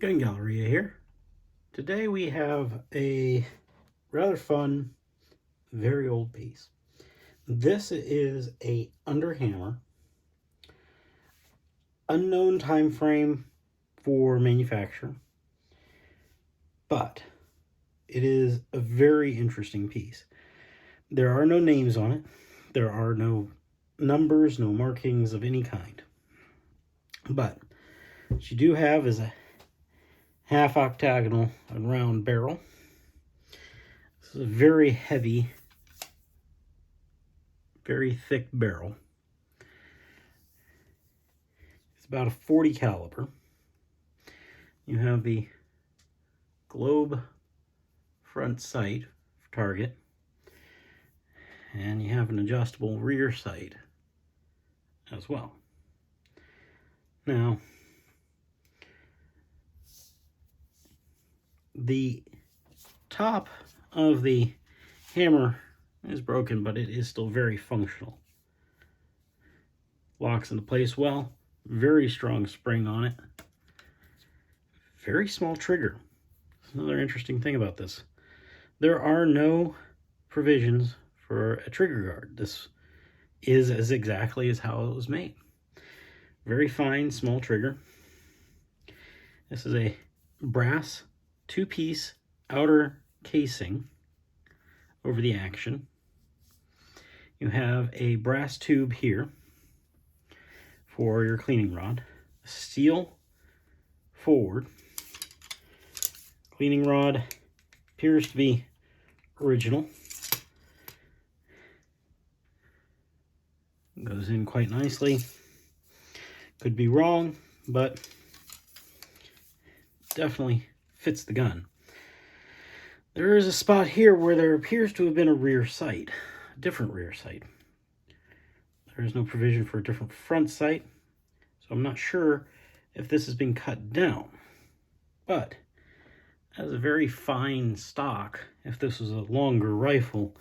Gun Galleria here. Today we have a rather fun, very old piece. This is a Underhammer, unknown time frame for manufacture, but it is a very interesting piece. There are no names on it. There are no numbers, no markings of any kind. But what you do have is a half octagonal and round barrel. This is a very heavy, very thick barrel. It's about a 40 caliber. You have the globe front sight for target, and you have an adjustable rear sight as well. Now, the top of the hammer is broken, but it is still very functional. Locks into place well, very strong spring on it. Very small trigger. That's another interesting thing about this. There are no provisions for a trigger guard. This is as exactly as how it was made. Very fine, small trigger. This is a brass two-piece outer casing over the action. You have a brass tube here for your cleaning rod. Steel forward. Cleaning rod appears to be original. Goes in quite nicely. Could be wrong, but definitely fits the gun. There is a spot here where there appears to have been a rear sight, a different rear sight. There is no provision for a different front sight, so I'm not sure if this has been cut down. But as a very fine stock, if this was a longer rifle,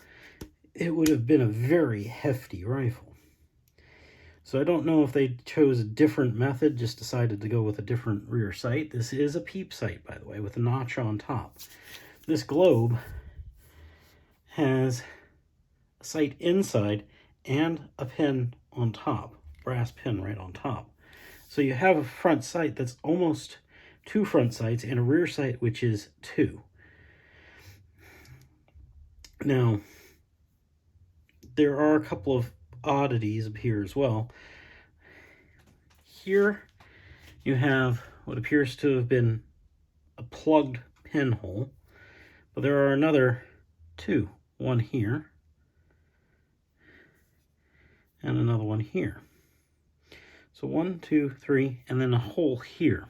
it would have been a very hefty rifle. So I don't know if they chose a different method, just decided to go with a different rear sight. This is a peep sight, by the way, with a notch on top. This globe has a sight inside and a pin on top, brass pin right on top. So you have a front sight that's almost two front sights and a rear sight which is two. Now, there are a couple of oddities up here as well. Here you have what appears to have been a plugged pinhole, but there are another two, one here and another one here. So 1, 2, 3, and then a hole here.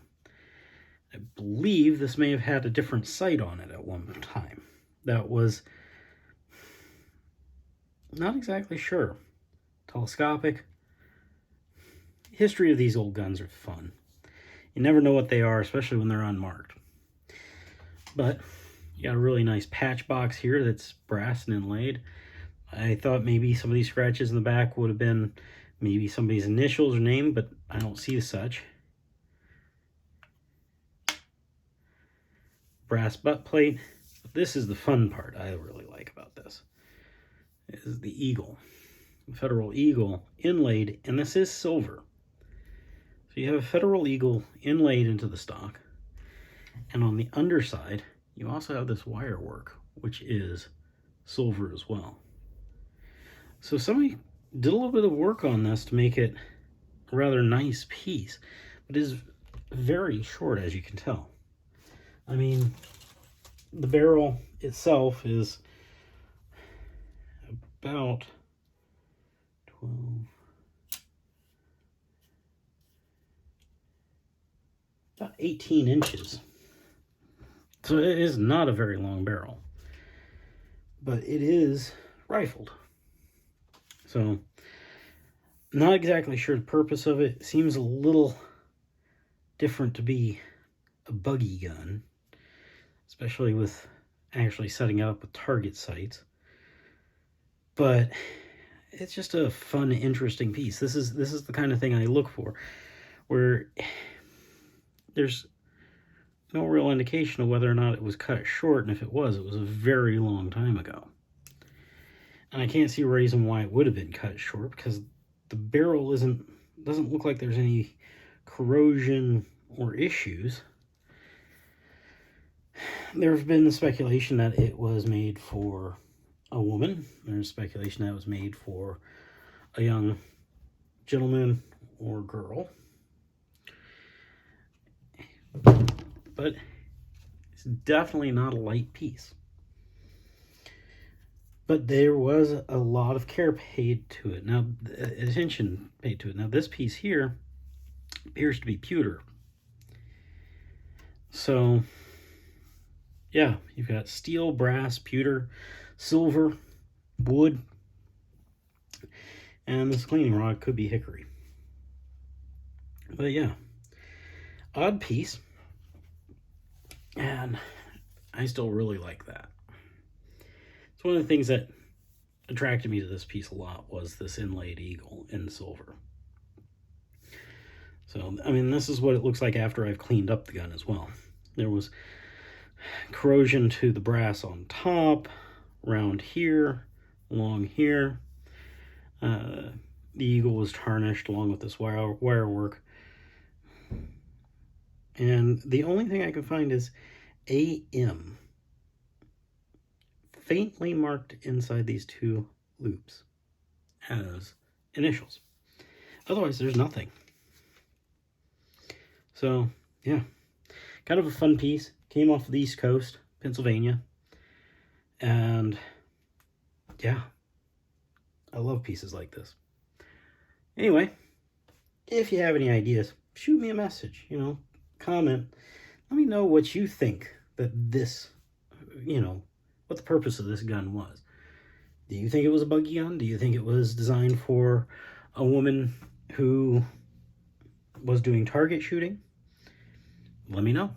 I believe this may have had a different sight on it at one time. That was not exactly sure. Telescopic. History of these old guns are fun. You never know what they are, especially when they're unmarked. But you got a really nice patch box here that's brass and inlaid. I thought maybe some of these scratches in the back would have been maybe somebody's initials or name, but I don't see such. Brass butt plate. But this is the fun part I really like about this. This is the eagle. Federal eagle inlaid, and this is silver. So you have a federal eagle inlaid into the stock, and on the underside you also have this wire work which is silver as well. So somebody did a little bit of work on this to make it a rather nice piece, but it is very short, as you can tell. I mean, the barrel itself is about 12, about 18 inches. So it is not a very long barrel, but it is rifled. So not exactly sure the purpose of it. It seems a little different to be a buggy gun, especially with actually setting it up with target sights. But it's just a fun, interesting piece. This is the kind of thing I look for, where there's no real indication of whether or not it was cut short, and if it was a very long time ago. And I can't see a reason why it would have been cut short, because the barrel doesn't look like there's any corrosion or issues. There's been speculation that it was made for a woman. There's speculation that it was made for a young gentleman or girl. But it's definitely not a light piece. But there was a lot of care paid to it. Now, attention paid to it. Now, this piece here appears to be pewter. So, yeah, you've got steel, brass, pewter, silver, wood, and this cleaning rod could be hickory. But yeah, odd piece, and I still really like that. It's one of the things that attracted me to this piece a lot was this inlaid eagle in silver. So, I mean, this is what it looks like after I've cleaned up the gun as well. There was corrosion to the brass on top, around here, along here. The eagle was tarnished along with this wire work. And the only thing I can find is AM, faintly marked inside these two loops as initials. Otherwise, there's nothing. So, yeah, kind of a fun piece. Came off the East Coast, Pennsylvania. And, yeah, I love pieces like this. Anyway, if you have any ideas, shoot me a message, comment. Let me know what you think that this, what the purpose of this gun was. Do you think it was a buggy gun? Do you think it was designed for a woman who was doing target shooting? Let me know.